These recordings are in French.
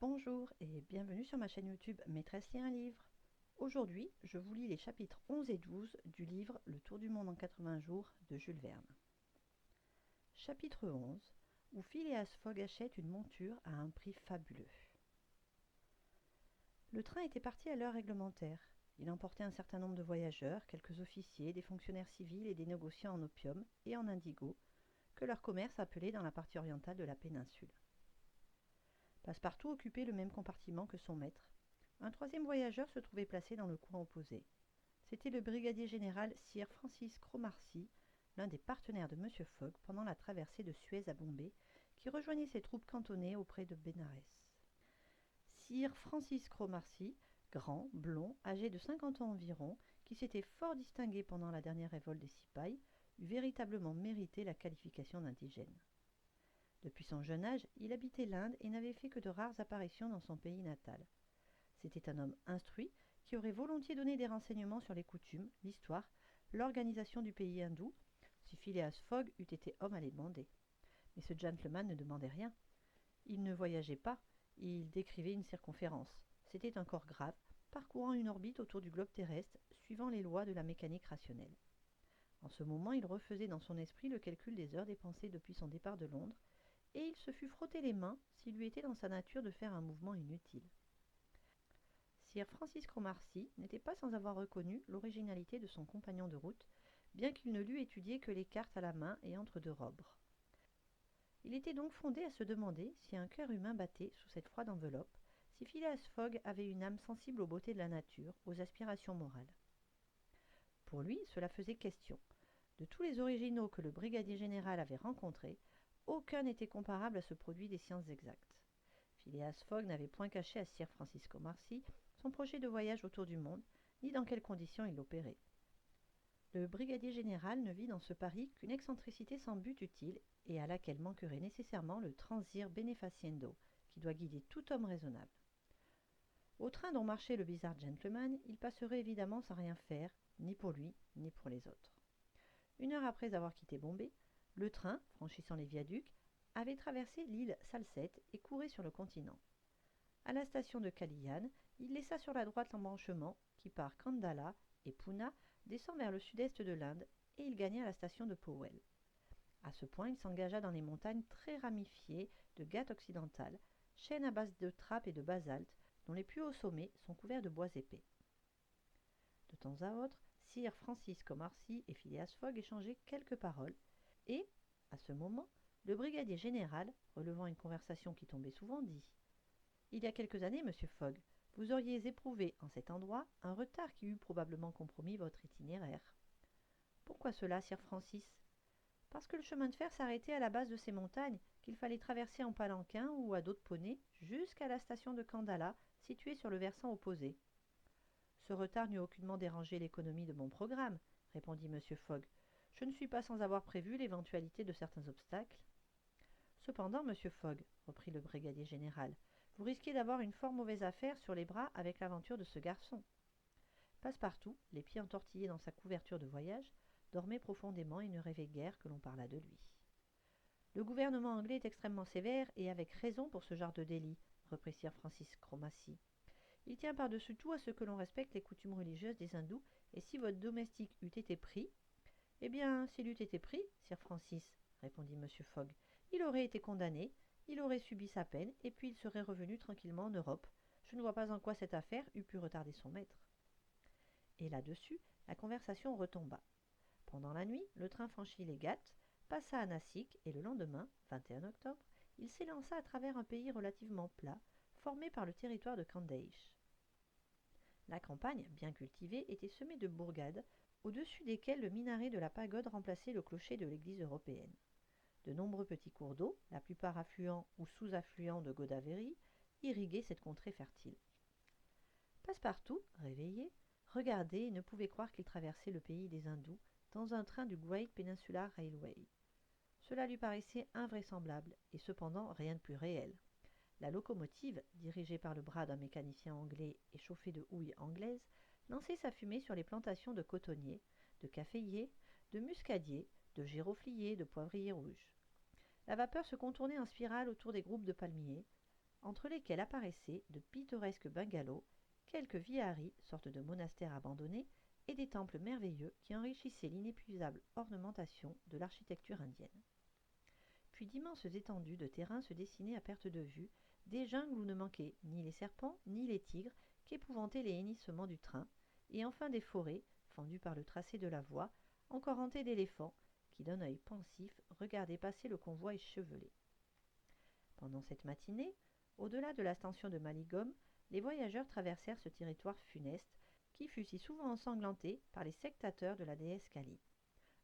Bonjour et bienvenue sur ma chaîne YouTube Maîtresse lit un livre. Aujourd'hui, je vous lis les chapitres 11 et 12 du livre Le Tour du monde en 80 jours de Jules Verne. Chapitre 11, où Phileas Fogg achète une monture à un prix fabuleux. Le train était parti à l'heure réglementaire. Il emportait un certain nombre de voyageurs, quelques officiers, des fonctionnaires civils et des négociants en opium et en indigo, que leur commerce appelait dans la partie orientale de la péninsule. Passepartout occupait le même compartiment que son maître. Un troisième voyageur se trouvait placé dans le coin opposé. C'était le brigadier général Sir Francis Cromarty, l'un des partenaires de M. Fogg pendant la traversée de Suez à Bombay, qui rejoignait ses troupes cantonnées auprès de Bénarès. Sir Francis Cromarty, grand, blond, âgé de 50 ans environ, qui s'était fort distingué pendant la dernière révolte des Cipayes, eût véritablement mérité la qualification d'indigène. Depuis son jeune âge, il habitait l'Inde et n'avait fait que de rares apparitions dans son pays natal. C'était un homme instruit qui aurait volontiers donné des renseignements sur les coutumes, l'histoire, l'organisation du pays hindou, si Phileas Fogg eût été homme à les demander. Mais ce gentleman ne demandait rien. Il ne voyageait pas, il décrivait une circonférence. C'était un corps grave, parcourant une orbite autour du globe terrestre, suivant les lois de la mécanique rationnelle. En ce moment, il refaisait dans son esprit le calcul des heures dépensées depuis son départ de Londres, et il se fût frotté les mains s'il lui était dans sa nature de faire un mouvement inutile. Sir Francis Cromarty n'était pas sans avoir reconnu l'originalité de son compagnon de route, bien qu'il ne l'eût étudié que les cartes à la main et entre deux robres. Il était donc fondé à se demander si un cœur humain battait sous cette froide enveloppe, si Phileas Fogg avait une âme sensible aux beautés de la nature, aux aspirations morales. Pour lui, cela faisait question. De tous les originaux que le brigadier général avait rencontrés, aucun n'était comparable à ce produit des sciences exactes. Phileas Fogg n'avait point caché à Sir Francis Cromarty son projet de voyage autour du monde, ni dans quelles conditions il l'opérait. Le brigadier général ne vit dans ce pari qu'une excentricité sans but utile et à laquelle manquerait nécessairement le transir benefaciendo, qui doit guider tout homme raisonnable. Au train dont marchait le bizarre gentleman, il passerait évidemment sans rien faire, ni pour lui, ni pour les autres. Une heure après avoir quitté Bombay, le train, franchissant les viaducs, avait traversé l'île Salsette et courait sur le continent. À la station de Kalyan, il laissa sur la droite l'embranchement qui, par Kandala et Poona, descend vers le sud-est de l'Inde, et il gagna la station de Powell. À ce point, il s'engagea dans les montagnes très ramifiées de Ghat occidental, chaînes à base de trappes et de basalte, dont les plus hauts sommets sont couverts de bois épais. De temps à autre, Sir Francis Cromarty et Phileas Fogg échangeaient quelques paroles, et, à ce moment, le brigadier général, relevant une conversation qui tombait souvent, dit « Il y a quelques années, monsieur Fogg, vous auriez éprouvé, en cet endroit, un retard qui eût probablement compromis votre itinéraire. » « Pourquoi cela, Sir Francis ?»« Parce que le chemin de fer s'arrêtait à la base de ces montagnes, qu'il fallait traverser en palanquin ou à dos de poney jusqu'à la station de Kandala, située sur le versant opposé. » « Ce retard n'eût aucunement dérangé l'économie de mon programme, » répondit M. Fogg. « Je ne suis pas sans avoir prévu l'éventualité de certains obstacles. »« Cependant, M. Fogg, reprit le brigadier général, vous risquez d'avoir une fort mauvaise affaire sur les bras avec l'aventure de ce garçon. » Passepartout, les pieds entortillés dans sa couverture de voyage, dormait profondément et ne rêvait guère que l'on parlât de lui. « Le gouvernement anglais est extrêmement sévère et avec raison pour ce genre de délit, reprit Sir Francis Cromarty. Il tient par-dessus tout à ce que l'on respecte les coutumes religieuses des hindous, et si votre domestique eût été pris... »« Eh bien, s'il eût été pris, Sir Francis, répondit M. Fogg, il aurait été condamné, il aurait subi sa peine, et puis il serait revenu tranquillement en Europe. Je ne vois pas en quoi cette affaire eût pu retarder son maître. » Et là-dessus, la conversation retomba. Pendant la nuit, le train franchit les Ghats, passa à Nassik, et le lendemain, 21 octobre, il s'élança à travers un pays relativement plat, formé par le territoire de Khandeish. La campagne, bien cultivée, était semée de bourgades, au-dessus desquelles le minaret de la pagode remplaçait le clocher de l'église européenne. De nombreux petits cours d'eau, la plupart affluents ou sous-affluents de Godavéry, irriguaient cette contrée fertile. Passepartout, réveillé, regardait et ne pouvait croire qu'il traversait le pays des hindous dans un train du Great Peninsular Railway. Cela lui paraissait invraisemblable, et cependant rien de plus réel. La locomotive, dirigée par le bras d'un mécanicien anglais et chauffée de houille anglaise, lançait sa fumée sur les plantations de cotonniers, de caféiers, de muscadiers, de girofliers, de poivriers rouges. La vapeur se contournait en spirale autour des groupes de palmiers. entre lesquels apparaissaient de pittoresques bungalows, quelques viharis, sortes de monastères abandonnés, et des temples merveilleux qui enrichissaient l'inépuisable ornementation de l'architecture indienne. Puis d'immenses étendues de terrain se dessinaient à perte de vue, des jungles où ne manquaient ni les serpents ni les tigres qu'épouvantaient les hennissements du train, et enfin des forêts, fendues par le tracé de la voie, encore hantées d'éléphants, qui d'un œil pensif regardaient passer le convoi échevelé. Pendant cette matinée, au-delà de la station de Maligom, les voyageurs traversèrent ce territoire funeste qui fut si souvent ensanglanté par les sectateurs de la déesse Kali.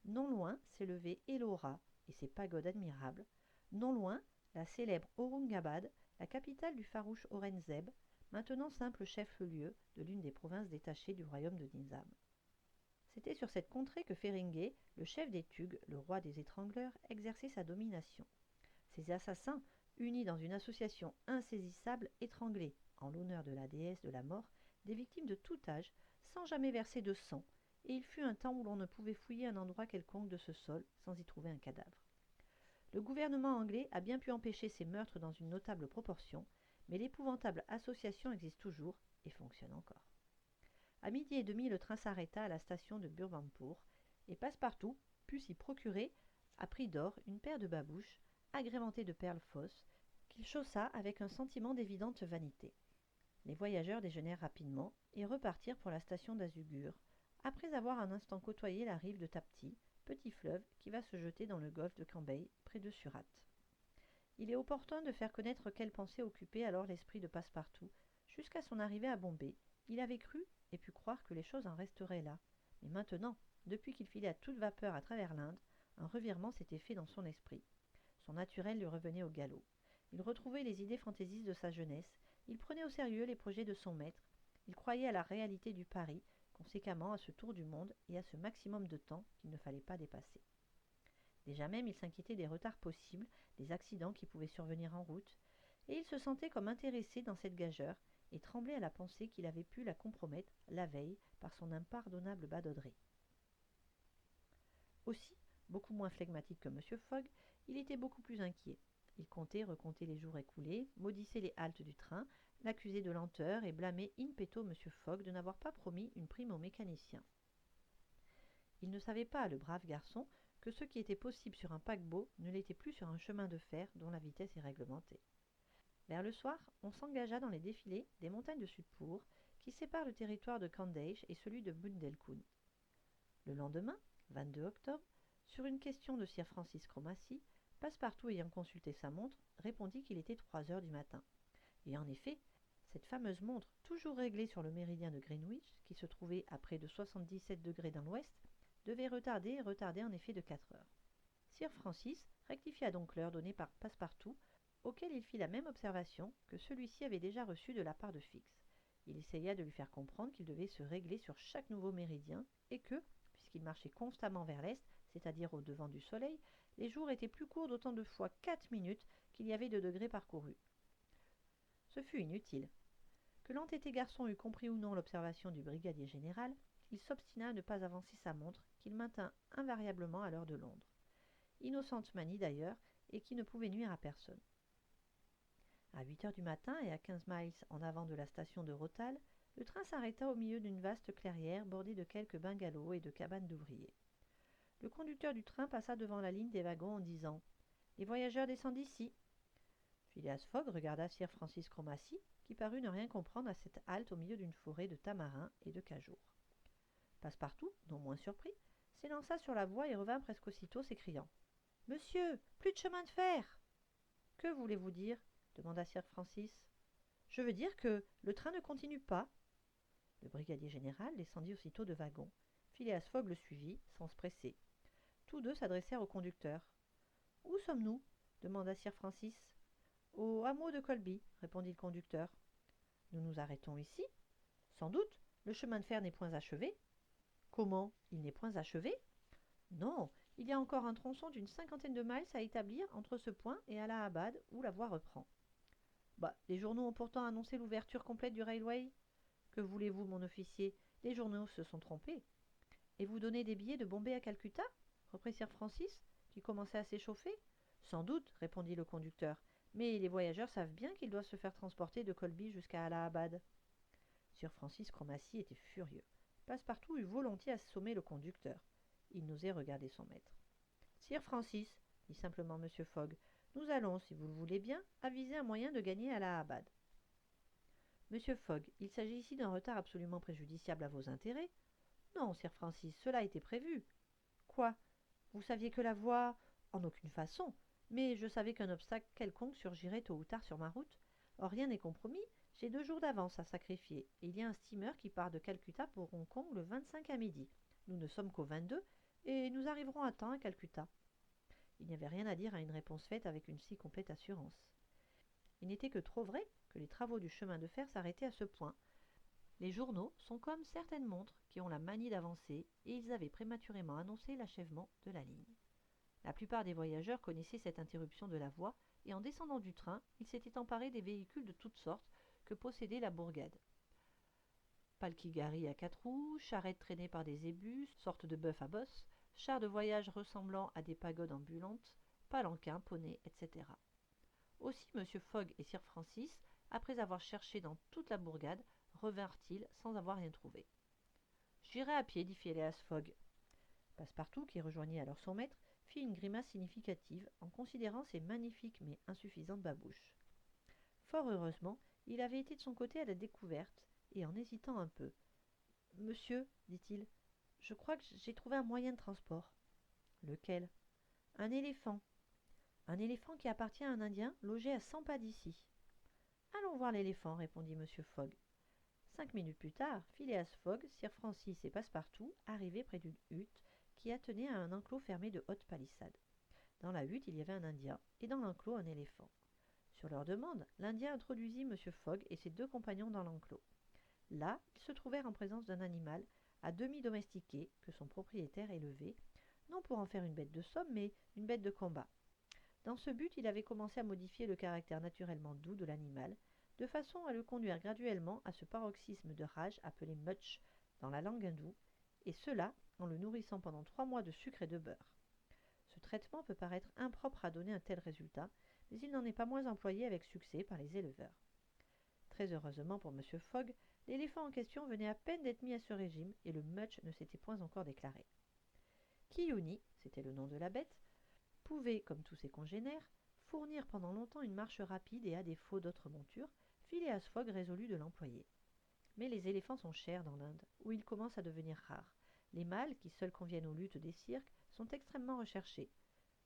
Non loin s'élevait Ellora et ses pagodes admirables, non loin la célèbre Aurungabad, la capitale du farouche Aurangzeb, maintenant simple chef-lieu de l'une des provinces détachées du royaume de Nizam. C'était sur cette contrée que Feringuet, le chef des Thugs, le roi des étrangleurs, exerçait sa domination. Ces assassins, unis dans une association insaisissable, étranglaient, en l'honneur de la déesse de la mort, des victimes de tout âge, sans jamais verser de sang, et il fut un temps où l'on ne pouvait fouiller un endroit quelconque de ce sol sans y trouver un cadavre. Le gouvernement anglais a bien pu empêcher ces meurtres dans une notable proportion, mais l'épouvantable association existe toujours et fonctionne encore. À 12h30, le train s'arrêta à la station de Burhanpur, et Passepartout put s'y procurer, à prix d'or, une paire de babouches, agrémentées de perles fausses, qu'il chaussa avec un sentiment d'évidente vanité. Les voyageurs déjeunèrent rapidement et repartirent pour la station d'Azugur, après avoir un instant côtoyé la rive de Tapti, petit fleuve qui va se jeter dans le golfe de Cambay, près de Surat. Il est opportun de faire connaître quelle pensée occupait alors l'esprit de Passepartout. Jusqu'à son arrivée à Bombay, il avait cru et pu croire que les choses en resteraient là. Mais maintenant, depuis qu'il filait à toute vapeur à travers l'Inde, un revirement s'était fait dans son esprit. Son naturel lui revenait au galop. Il retrouvait les idées fantaisistes de sa jeunesse, il prenait au sérieux les projets de son maître, il croyait à la réalité du pari, conséquemment à ce tour du monde et à ce maximum de temps qu'il ne fallait pas dépasser. Déjà même, il s'inquiétait des retards possibles, des accidents qui pouvaient survenir en route, et il se sentait comme intéressé dans cette gageure et tremblait à la pensée qu'il avait pu la compromettre la veille par son impardonnable badauderie. Aussi, beaucoup moins flegmatique que M. Fogg, il était beaucoup plus inquiet. Il comptait recompter les jours écoulés, maudissait les haltes du train, l'accusait de lenteur et blâmait in petto M. Fogg de n'avoir pas promis une prime aux mécaniciens. Il ne savait pas, le brave garçon, que ce qui était possible sur un paquebot ne l'était plus sur un chemin de fer dont la vitesse est réglementée. Vers le soir, on s'engagea dans les défilés des montagnes de Sudpur qui séparent le territoire de Khandeish et celui de Bundelkund. Le lendemain, 22 octobre, sur une question de Sir Francis Cromarty, Passepartout ayant consulté sa montre, répondit qu'il était 3 heures du matin. Et en effet, cette fameuse montre, toujours réglée sur le méridien de Greenwich, qui se trouvait à près de 77 degrés dans l'ouest, devait retarder et retarder en effet de 4 heures. Sir Francis rectifia donc l'heure donnée par Passepartout, auquel il fit la même observation que celui-ci avait déjà reçue de la part de Fix. Il essaya de lui faire comprendre qu'il devait se régler sur chaque nouveau méridien et que, puisqu'il marchait constamment vers l'est, c'est-à-dire au devant du soleil, les jours étaient plus courts d'autant de fois 4 minutes qu'il y avait de degrés parcourus. Ce fut inutile. Que l'entêté garçon eût compris ou non l'observation du brigadier général, il s'obstina à ne pas avancer sa montre, qu'il maintint invariablement à l'heure de Londres. Innocente manie d'ailleurs, et qui ne pouvait nuire à personne. À 8 heures du matin et à 15 miles en avant de la station de Rothal, le train s'arrêta au milieu d'une vaste clairière bordée de quelques bungalows et de cabanes d'ouvriers. Le conducteur du train passa devant la ligne des wagons en disant « Les voyageurs descendent d'ici ». Phileas Fogg regarda Sir Francis Cromarty, qui parut ne rien comprendre à cette halte au milieu d'une forêt de tamarins et de cajours. Passepartout, non moins surpris, s'élança sur la voie et revint presque aussitôt, s'écriant « Monsieur, plus de chemin de fer !»« Que voulez-vous dire ?» demanda Sir Francis. « Je veux dire que le train ne continue pas. » Le brigadier général descendit aussitôt de wagon. Phileas Fogg le suivit, sans se presser. Tous deux s'adressèrent au conducteur. « Où sommes-nous » demanda Sir Francis. « Au hameau de Colby, » répondit le conducteur. « Nous nous arrêtons ici ? Sans doute, le chemin de fer n'est point achevé. »« Comment, il n'est point achevé ? » ?»« Non, il y a encore un tronçon d'une 50aine de miles à établir entre ce point et Allahabad, où la voie reprend. »« Bah, les journaux ont pourtant annoncé l'ouverture complète du railway. »« Que voulez-vous, mon officier ? Les journaux se sont trompés. »« Et vous donnez des billets de Bombay à Calcutta ?» reprit Sir Francis, qui commençait à s'échauffer. « Sans doute, répondit le conducteur, Mais les voyageurs savent bien qu'ils doivent se faire transporter de Colby jusqu'à Allahabad. Sir Francis Cromarty était furieux. Passepartout eût volontiers assommé le conducteur. Il n'osait regarder son maître. Sir Francis, dit simplement M. Fogg, nous allons, si vous le voulez bien, aviser un moyen de gagner Allahabad. Monsieur Fogg, il s'agit ici d'un retard absolument préjudiciable à vos intérêts. Non, Sir Francis, cela était prévu. Quoi? Vous saviez que la voie... En aucune façon. Mais je savais qu'un obstacle quelconque surgirait tôt ou tard sur ma route. Or rien n'est compromis, j'ai 2 jours d'avance à sacrifier, et il y a un steamer qui part de Calcutta pour Hong Kong le 25 à midi. Nous ne sommes qu'au 22, et nous arriverons à temps à Calcutta. Il n'y avait rien à dire à une réponse faite avec une si complète assurance. Il n'était que trop vrai que les travaux du chemin de fer s'arrêtaient à ce point. Les journaux sont comme certaines montres qui ont la manie d'avancer, et ils avaient prématurément annoncé l'achèvement de la ligne. La plupart des voyageurs connaissaient cette interruption de la voie, et en descendant du train, ils s'étaient emparés des véhicules de toutes sortes que possédait la bourgade. Palkigari à 4 roues, charrettes traînées par des zébus, sortes de bœufs à bosses, chars de voyage ressemblant à des pagodes ambulantes, palanquins, poneys, etc. Aussi M. Fogg et Sir Francis, après avoir cherché dans toute la bourgade, revinrent-ils sans avoir rien trouvé. « J'irai à pied, dit Phileas Fogg. Passepartout, qui rejoignit alors son maître, fit une grimace significative en considérant ses magnifiques mais insuffisantes babouches. Fort heureusement, il avait été de son côté à la découverte, et en hésitant un peu. « Monsieur, dit-il, je crois que j'ai trouvé un moyen de transport. »« Lequel ?»« Un éléphant. Un éléphant qui appartient à un Indien logé à 100 pas d'ici. »« Allons voir l'éléphant, répondit M. Fogg. 5 minutes plus tard, Phileas Fogg, Sir Francis et Passepartout arrivaient près d'une hutte qui attenait à un enclos fermé de hautes palissades. Dans la hutte, il y avait un Indien, et dans l'enclos, un éléphant. Sur leur demande, l'Indien introduisit M. Fogg et ses 2 compagnons dans l'enclos. Là, ils se trouvèrent en présence d'un animal à demi domestiqué que son propriétaire élevait, non pour en faire une bête de somme, mais une bête de combat. Dans ce but, il avait commencé à modifier le caractère naturellement doux de l'animal, de façon à le conduire graduellement à ce paroxysme de rage appelé mutch dans la langue hindoue, et cela en le nourrissant pendant 3 mois de sucre et de beurre. Ce traitement peut paraître impropre à donner un tel résultat, mais il n'en est pas moins employé avec succès par les éleveurs. Très heureusement pour M. Fogg, l'éléphant en question venait à peine d'être mis à ce régime et le mutch ne s'était point encore déclaré. Kiyuni, c'était le nom de la bête, pouvait, comme tous ses congénères, fournir pendant longtemps une marche rapide et à défaut d'autres montures, Phileas Fogg résolut de l'employer. Mais les éléphants sont chers dans l'Inde, où ils commencent à devenir rares. Les mâles, qui seuls conviennent aux luttes des cirques, sont extrêmement recherchés.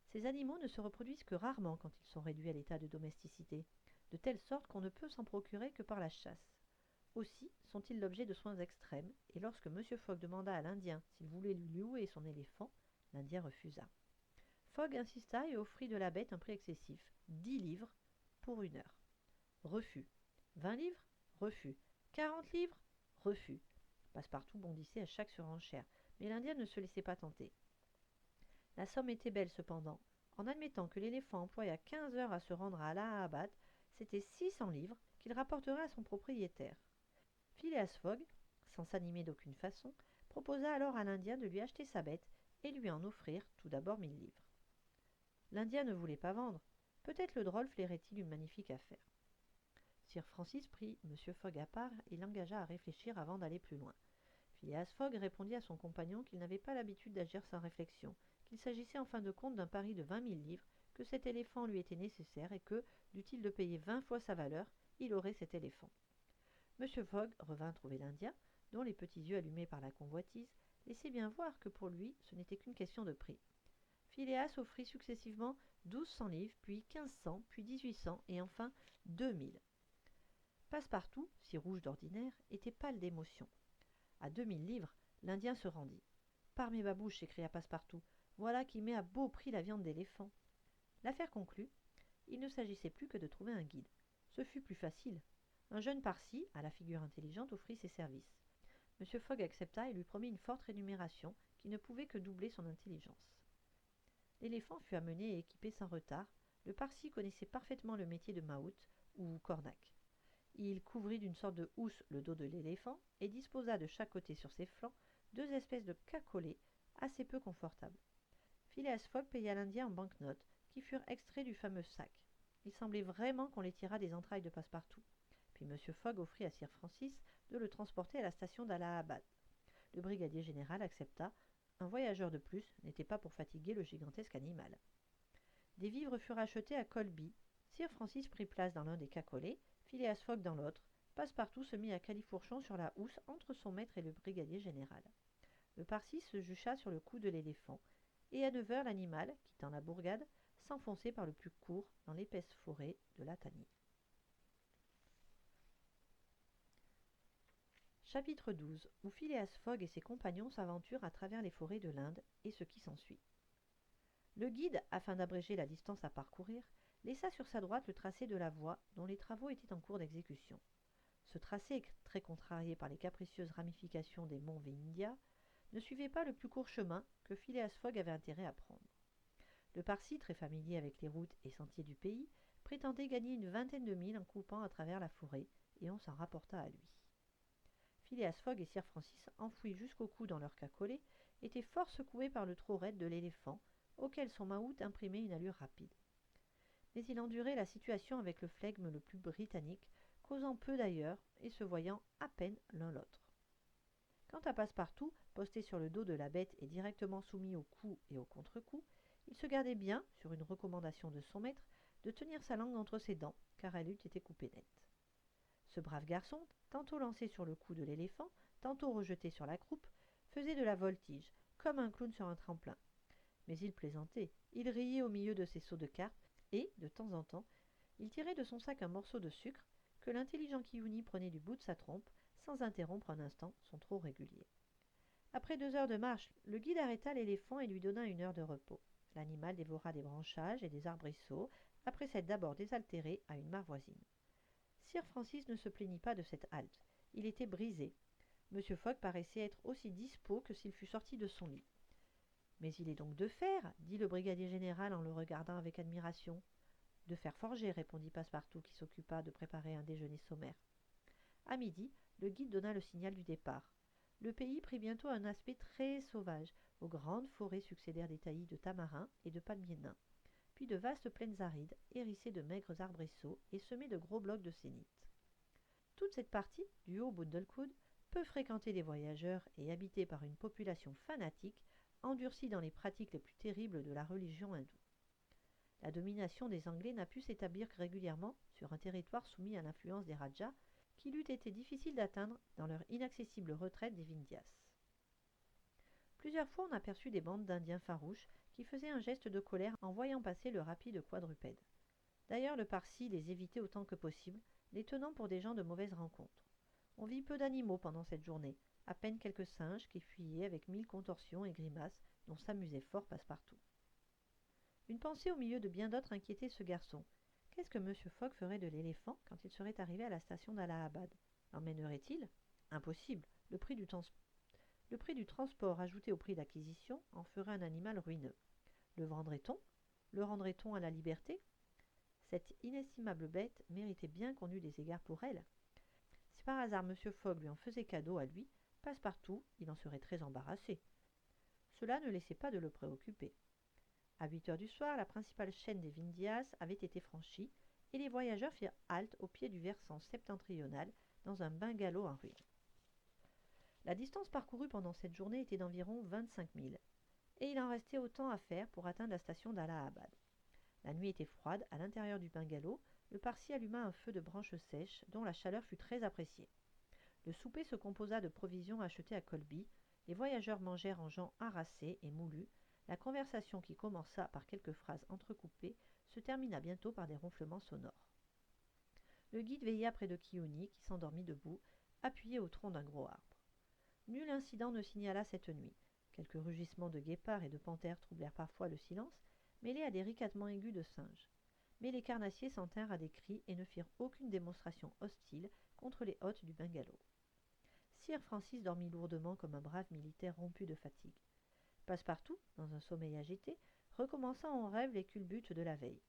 Ces animaux ne se reproduisent que rarement quand ils sont réduits à l'état de domesticité, de telle sorte qu'on ne peut s'en procurer que par la chasse. Aussi sont-ils l'objet de soins extrêmes, et lorsque M. Fogg demanda à l'Indien s'il voulait lui louer son éléphant, l'Indien refusa. Fogg insista et offrit de la bête un prix excessif, 10 livres pour 1 heure. Refus. 20 livres? Refus. 40 livres? Refus. Passepartout bondissait à chaque surenchère, mais l'Indien ne se laissait pas tenter. La somme était belle cependant. En admettant que l'éléphant employa 15 heures à se rendre à Allahabad, c'était 600 livres qu'il rapporterait à son propriétaire. Phileas Fogg, sans s'animer d'aucune façon, proposa alors à l'Indien de lui acheter sa bête et lui en offrir tout d'abord 1000 livres. L'Indien ne voulait pas vendre. Peut-être le drôle flairait-il une magnifique affaire. Sir Francis prit M. Fogg à part et l'engagea à réfléchir avant d'aller plus loin. Phileas Fogg répondit à son compagnon qu'il n'avait pas l'habitude d'agir sans réflexion, qu'il s'agissait en fin de compte d'un pari de 20 000 livres, que cet éléphant lui était nécessaire et que, dût-il de payer 20 fois sa valeur, il aurait cet éléphant. M. Fogg revint trouver l'Indien, dont les petits yeux allumés par la convoitise laissaient bien voir que pour lui ce n'était qu'une question de prix. Phileas offrit successivement 1200 livres, puis 1500, puis 1800 et enfin 2000. Passepartout, si rouge d'ordinaire, était pâle d'émotion. À 2000 livres, l'Indien se rendit. « Par mes babouches !» s'écria Passepartout. « Voilà qui met à beau prix la viande d'éléphant. » L'affaire conclue, il ne s'agissait plus que de trouver un guide. Ce fut plus facile. Un jeune Parsi, à la figure intelligente, offrit ses services. M. Fogg accepta et lui promit une forte rémunération qui ne pouvait que doubler son intelligence. L'éléphant fut amené et équipé sans retard. Le Parsi connaissait parfaitement le métier de mahout ou cornac. Il couvrit d'une sorte de housse le dos de l'éléphant et disposa de chaque côté sur ses flancs 2 espèces de cacolets assez peu confortables. Phileas Fogg paya l'Indien en banknotes qui furent extraits du fameux sac. Il semblait vraiment qu'on les tirât des entrailles de Passepartout. Puis M. Fogg offrit à Sir Francis de le transporter à la station d'Allahabad. Le brigadier général accepta. Un voyageur de plus n'était pas pour fatiguer le gigantesque animal. Des vivres furent achetés à Colby. Sir Francis prit place dans l'un des cacolets, Phileas Fogg dans l'autre. Passepartout se mit à califourchon sur la housse entre son maître et le brigadier général. Le Parsi se jucha sur le cou de l'éléphant, et à 9 heures l'animal, quittant la bourgade, s'enfonçait par le plus court dans l'épaisse forêt de Latany. Chapitre 12, où Phileas Fogg et ses compagnons s'aventurent à travers les forêts de l'Inde et ce qui s'ensuit. Le guide, afin d'abréger la distance à parcourir, laissa sur sa droite le tracé de la voie dont les travaux étaient en cours d'exécution. Ce tracé, très contrarié par les capricieuses ramifications des monts Vindhya, ne suivait pas le plus court chemin que Phileas Fogg avait intérêt à prendre. Le Parsi, très familier avec les routes et sentiers du pays, prétendait gagner une vingtaine de milles en coupant à travers la forêt, et on s'en rapporta à lui. Phileas Fogg et Sir Francis, enfouis jusqu'au cou dans leur cacolet, étaient fort secoués par le trot raide de l'éléphant, auquel son mahout imprimait une allure rapide. Mais il endurait la situation avec le flegme le plus britannique, causant peu d'ailleurs et se voyant à peine l'un l'autre. Quant à Passepartout, posté sur le dos de la bête et directement soumis au coup et au contre-coup, il se gardait bien, sur une recommandation de son maître, de tenir sa langue entre ses dents, car elle eût été coupée nette. Ce brave garçon, tantôt lancé sur le cou de l'éléphant, tantôt rejeté sur la croupe, faisait de la voltige, comme un clown sur un tremplin. Mais il plaisantait, il riait au milieu de ses sauts de cartes, et, de temps en temps, il tirait de son sac un morceau de sucre que l'intelligent Kiouni prenait du bout de sa trompe, sans interrompre un instant son trot régulier. Après 2 heures de marche, le guide arrêta l'éléphant et lui donna 1 heure de repos. L'animal dévora des branchages et des arbrisseaux, après s'être d'abord désaltéré à une mare voisine. Sir Francis ne se plaignit pas de cette halte. Il était brisé. M. Fogg paraissait être aussi dispos que s'il fût sorti de son lit. « Mais il est donc de fer » dit le brigadier général en le regardant avec admiration. « De fer forgé » répondit Passepartout qui s'occupa de préparer un déjeuner sommaire. À midi, le guide donna le signal du départ. Le pays prit bientôt un aspect très sauvage. Aux grandes forêts succédèrent des taillis de tamarins et de palmiers nains, puis de vastes plaines arides, hérissées de maigres arbrisseaux et semées de gros blocs de sénite. Toute cette partie, du haut Bundlecoud, peu fréquentée des voyageurs et habitée par une population fanatique, endurcie dans les pratiques les plus terribles de la religion hindoue. La domination des Anglais n'a pu s'établir que régulièrement sur un territoire soumis à l'influence des Rajas, qu'il eût été difficile d'atteindre dans leur inaccessible retraite des Vindhyas. Plusieurs fois on aperçut des bandes d'Indiens farouches qui faisaient un geste de colère en voyant passer le rapide quadrupède. D'ailleurs le Parsi les évitait autant que possible, les tenant pour des gens de mauvaise rencontre. On vit peu d'animaux pendant cette journée, à peine quelques singes qui fuyaient avec 1000 contorsions et grimaces dont s'amusait fort Passepartout. Une pensée au milieu de bien d'autres inquiétait ce garçon. Qu'est-ce que M. Fogg ferait de l'éléphant quand il serait arrivé à la station d'Allahabad? L'emmènerait-il? Impossible. Le prix du transport ajouté au prix d'acquisition en ferait un animal ruineux. Le vendrait-on? Le rendrait-on à la liberté? Cette inestimable bête méritait bien qu'on eût des égards pour elle. Si par hasard M. Fogg lui en faisait cadeau à lui, Passepartout, il en serait très embarrassé. Cela ne laissait pas de le préoccuper. À 8 heures du soir, la principale chaîne des Vindhyas avait été franchie et les voyageurs firent halte au pied du versant septentrional dans un bungalow en ruine. La distance parcourue pendant cette journée était d'environ 25 milles, et il en restait autant à faire pour atteindre la station d'Allahabad. La nuit était froide, à l'intérieur du bungalow, le Parsi alluma un feu de branches sèches dont la chaleur fut très appréciée. Le souper se composa de provisions achetées à Colby, les voyageurs mangèrent en gens harassés et moulus, la conversation qui commença par quelques phrases entrecoupées se termina bientôt par des ronflements sonores. Le guide veilla près de Kiouni qui s'endormit debout, appuyé au tronc d'un gros arbre. Nul incident ne signala cette nuit. Quelques rugissements de guépards et de panthères troublèrent parfois le silence, mêlés à des ricanements aigus de singes. Mais les carnassiers s'en tinrent à des cris et ne firent aucune démonstration hostile contre les hôtes du bungalow. Sir Francis dormit lourdement comme un brave militaire rompu de fatigue. Passepartout, dans un sommeil agité, recommença en rêve les culbutes de la veille.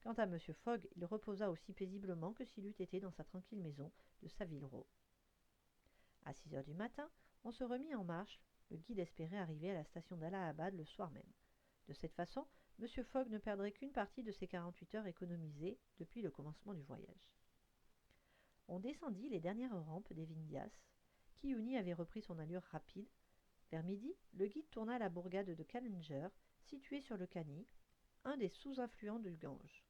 Quant à M. Fogg, il reposa aussi paisiblement que s'il eût été dans sa tranquille maison de Saville Row. À 6 heures du matin, on se remit en marche. Le guide espérait arriver à la station d'Allahabad le soir même. De cette façon, M. Fogg ne perdrait qu'une partie de ses 48 heures économisées depuis le commencement du voyage. On descendit les dernières rampes des Vindhias. Kiouni avait repris son allure rapide. Vers midi, le guide tourna à la bourgade de Callenger, située sur le Cani, un des sous-affluents du Gange.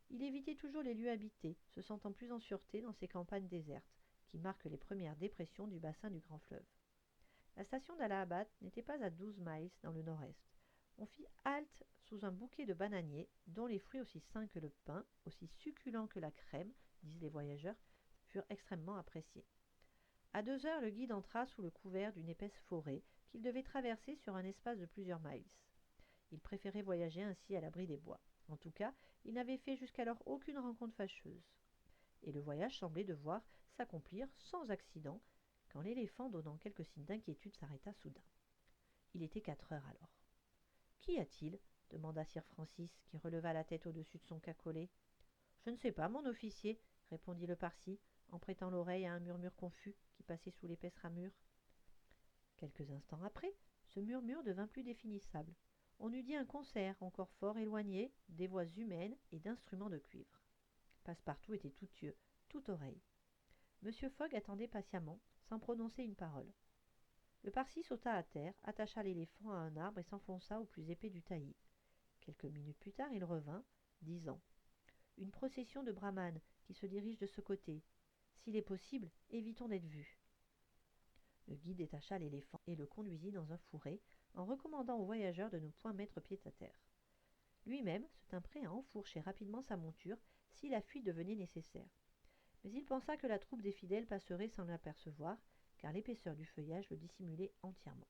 Il évitait toujours les lieux habités, se sentant plus en sûreté dans ces campagnes désertes, qui marquent les premières dépressions du bassin du grand fleuve. La station d'Allahabad n'était pas à 12 miles dans le nord-est. On fit halte sous un bouquet de bananiers, dont les fruits aussi sains que le pain, aussi succulents que la crème, disent les voyageurs, furent extrêmement appréciés. À 2 heures, le guide entra sous le couvert d'une épaisse forêt qu'il devait traverser sur un espace de plusieurs miles. Il préférait voyager ainsi à l'abri des bois. En tout cas, il n'avait fait jusqu'alors aucune rencontre fâcheuse. Et le voyage semblait devoir s'accomplir sans accident, quand l'éléphant, donnant quelques signes d'inquiétude, s'arrêta soudain. Il était 4 heures alors. « Qu'y a-t-il » demanda Sir Francis, qui releva la tête au-dessus de son cacolet. « Je ne sais pas, mon officier, » répondit le Parsi, en prêtant l'oreille à un murmure confus qui passait sous l'épaisse ramure. Quelques instants après, ce murmure devint plus définissable. On eût dit un concert encore fort éloigné, des voix humaines et d'instruments de cuivre. Passepartout était tout yeux, tout oreille. M. Fogg attendait patiemment, sans prononcer une parole. Le Parsi sauta à terre, attacha l'éléphant à un arbre et s'enfonça au plus épais du taillis. Quelques minutes plus tard, il revint, disant « Une procession de brahmanes qui se dirige de ce côté. S'il est possible, évitons d'être vus. » Le guide détacha l'éléphant et le conduisit dans un fourré, en recommandant aux voyageurs de ne point mettre pied à terre. Lui-même se tint prêt à enfourcher rapidement sa monture si la fuite devenait nécessaire. Mais il pensa que la troupe des fidèles passerait sans l'apercevoir, car l'épaisseur du feuillage le dissimulait entièrement.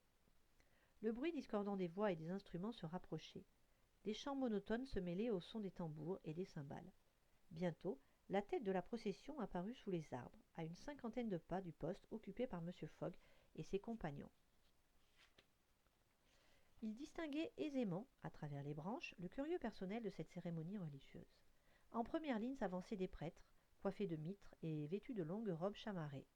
Le bruit discordant des voix et des instruments se rapprochait. Des chants monotones se mêlaient au son des tambours et des cymbales. Bientôt, la tête de la procession apparut sous les arbres, à une 50aine de pas du poste occupé par M. Fogg et ses compagnons. Il distinguait aisément, à travers les branches, le curieux personnel de cette cérémonie religieuse. En première ligne s'avançaient des prêtres, coiffés de mitres et vêtus de longues robes chamarrées.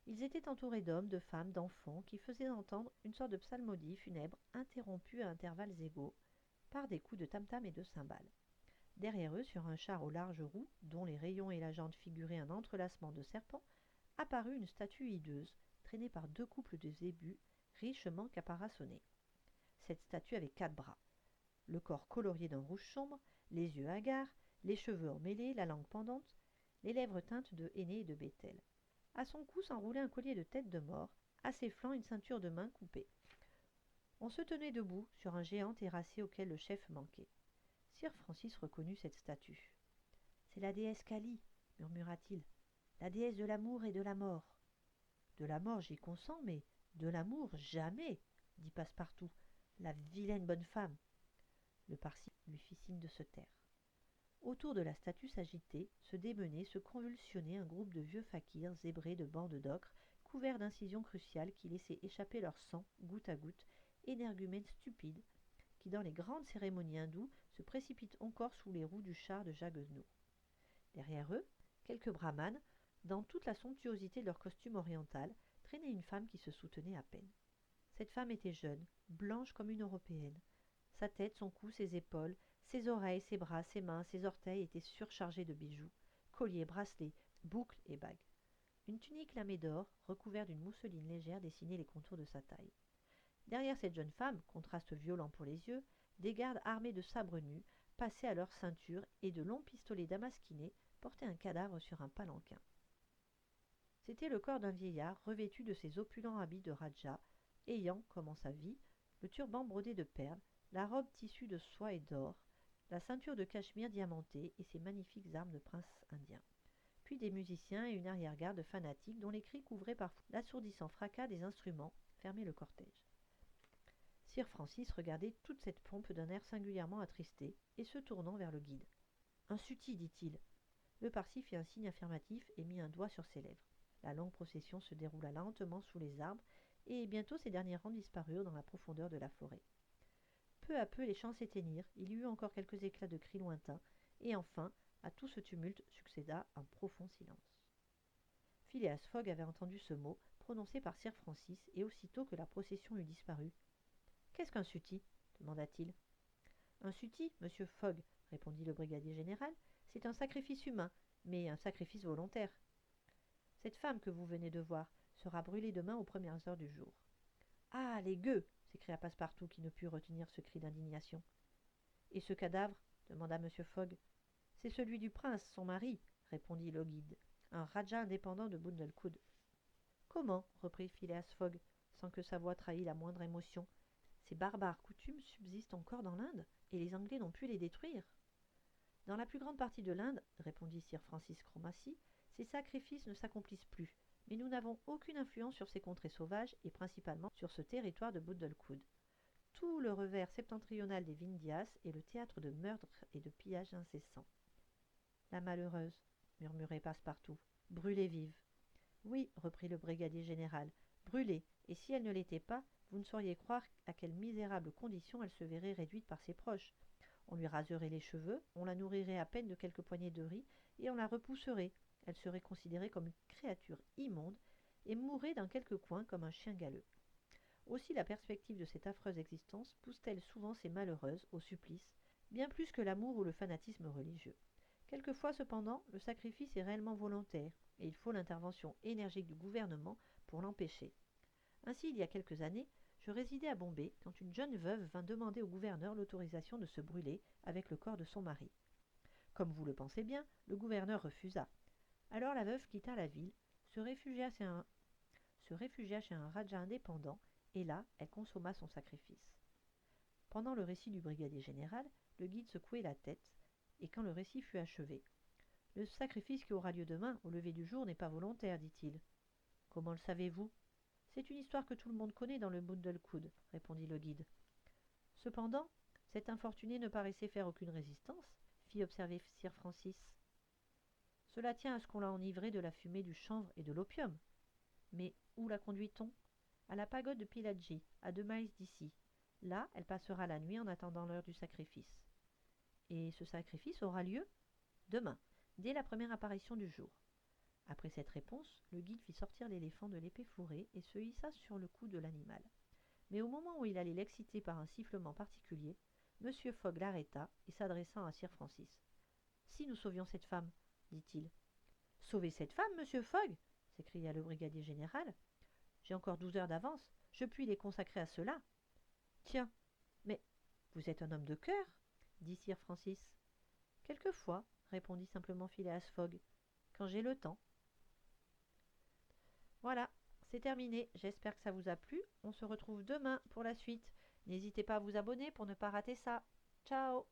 Ils étaient entourés d'hommes, de femmes, d'enfants, qui faisaient entendre une sorte de psalmodie funèbre interrompue à intervalles égaux par des coups de tam-tam et de cymbales. Derrière eux, sur un char aux larges roues, dont les rayons et la jante figuraient un entrelacement de serpents, apparut une statue hideuse, traînée par 2 couples de zébus richement caparaçonnés. Cette statue avait 4 bras, le corps colorié d'un rouge sombre, les yeux hagards, les cheveux emmêlés, la langue pendante, les lèvres teintes de henné et de bétel. À son cou s'enroulait un collier de tête de mort, à ses flancs une ceinture de mains coupées. On se tenait debout sur un géant terrassé auquel le chef manquait. Sir Francis reconnut cette statue. « C'est la déesse Kali, » murmura-t-il, « la déesse de l'amour et de la mort. »« De la mort, j'y consens, mais de l'amour, jamais !» dit Passepartout. « La vilaine bonne femme !» Le Parsi lui fit signe de se taire. Autour de la statue s'agitait, se démenait, se convulsionnait un groupe de vieux fakirs zébrés de bandes d'ocre, couverts d'incisions cruciales qui laissaient échapper leur sang, goutte à goutte, énergumènes stupides, qui dans les grandes cérémonies hindoues se précipitent encore sous les roues du char de Jagannath. Derrière eux, quelques brahmanes, dans toute la somptuosité de leur costume oriental, traînaient une femme qui se soutenait à peine. Cette femme était jeune, blanche comme une Européenne. Sa tête, son cou, ses épaules, ses oreilles, ses bras, ses mains, ses orteils étaient surchargés de bijoux, colliers, bracelets, boucles et bagues. Une tunique lamée d'or, recouverte d'une mousseline légère, dessinait les contours de sa taille. Derrière cette jeune femme, contraste violent pour les yeux, des gardes armés de sabres nus passaient à leur ceinture et de longs pistolets damasquinés portaient un cadavre sur un palanquin. C'était le corps d'un vieillard revêtu de ses opulents habits de Raja, ayant, comme en sa vie, le turban brodé de perles, la robe tissue de soie et d'or, la ceinture de cachemire diamantée et ses magnifiques armes de prince indien. Puis des musiciens et une arrière-garde fanatiques dont les cris couvraient parfois l'assourdissant fracas des instruments fermaient le cortège. Sir Francis regardait toute cette pompe d'un air singulièrement attristé et se tournant vers le guide. « Un sutty, dit-il. » Le Parsi fit un signe affirmatif et mit un doigt sur ses lèvres. La longue procession se déroula lentement sous les arbres et bientôt ces derniers rangs disparurent dans la profondeur de la forêt. Peu à peu les chants s'éteignirent, il y eut encore quelques éclats de cris lointains, et enfin, à tout ce tumulte succéda un profond silence. Phileas Fogg avait entendu ce mot, prononcé par Sir Francis, et aussitôt que la procession eut disparu. « Qu'est-ce qu'un sutty » demanda-t-il. « Un sutty, monsieur Fogg, répondit le brigadier général, c'est un sacrifice humain, mais un sacrifice volontaire. Cette femme que vous venez de voir sera brûlée demain aux premières heures du jour. Ah, les gueux s'écria Passepartout, qui ne put retenir ce cri d'indignation. Et ce cadavre demanda M. Fogg. C'est celui du prince, son mari, répondit le guide, un rajah indépendant de Bundlecoud. Comment reprit Phileas Fogg, sans que sa voix trahît la moindre émotion. Ces barbares coutumes subsistent encore dans l'Inde, et les Anglais n'ont pu les détruire. Dans la plus grande partie de l'Inde, répondit Sir Francis Cromarty, ces sacrifices ne s'accomplissent plus, mais nous n'avons aucune influence sur ces contrées sauvages et principalement sur ce territoire de Bundlecoud. Tout le revers septentrional des Vindhias est le théâtre de meurtres et de pillages incessants. La malheureuse, murmurait Passepartout, brûlée vive. Oui, reprit le brigadier général, brûlée, et si elle ne l'était pas, vous ne sauriez croire à quelles misérables conditions elle se verrait réduite par ses proches. On lui raserait les cheveux, on la nourrirait à peine de quelques poignées de riz, et on la repousserait. Elle serait considérée comme une créature immonde, et mourrait dans quelque coin comme un chien galeux. Aussi la perspective de cette affreuse existence pousse-t-elle souvent ces malheureuses au supplice, bien plus que l'amour ou le fanatisme religieux. Quelquefois, cependant, le sacrifice est réellement volontaire, et il faut l'intervention énergique du gouvernement pour l'empêcher. Ainsi, il y a quelques années, je résidais à Bombay quand une jeune veuve vint demander au gouverneur l'autorisation de se brûler avec le corps de son mari. Comme vous le pensez bien, le gouverneur refusa. Alors la veuve quitta la ville, se réfugia chez un rajah indépendant, et là, elle consomma son sacrifice. Pendant le récit du brigadier général, le guide secouait la tête, et quand le récit fut achevé, « Le sacrifice qui aura lieu demain, au lever du jour, n'est pas volontaire, dit-il. »« Comment le savez-vous ?»« C'est une histoire que tout le monde connaît dans le Bundlecoud, » répondit le guide. « Cependant, cet infortuné ne paraissait faire aucune résistance, » fit observer Sir Francis. « Cela tient à ce qu'on l'a enivré de la fumée du chanvre et de l'opium. Mais où la conduit-on ? À la pagode de Pillaji, à 2 miles d'ici. Là, elle passera la nuit en attendant l'heure du sacrifice. » « Et ce sacrifice aura lieu ? » ?»« Demain, dès la première apparition du jour. » Après cette réponse, le guide fit sortir l'éléphant de l'épée fourrée et se hissa sur le cou de l'animal. Mais au moment où il allait l'exciter par un sifflement particulier, M. Fogg l'arrêta et s'adressant à Sir Francis. « Si nous sauvions cette femme, dit-il. « Sauver cette femme, Monsieur Fogg » s'écria le brigadier général. « J'ai encore 12 heures d'avance, je puis les consacrer à cela. »« Tiens, mais vous êtes un homme de cœur, dit Sir Francis. « Quelquefois, répondit simplement Phileas Fogg, quand j'ai le temps. » Voilà, c'est terminé, j'espère que ça vous a plu. On se retrouve demain pour la suite. N'hésitez pas à vous abonner pour ne pas rater ça. Ciao!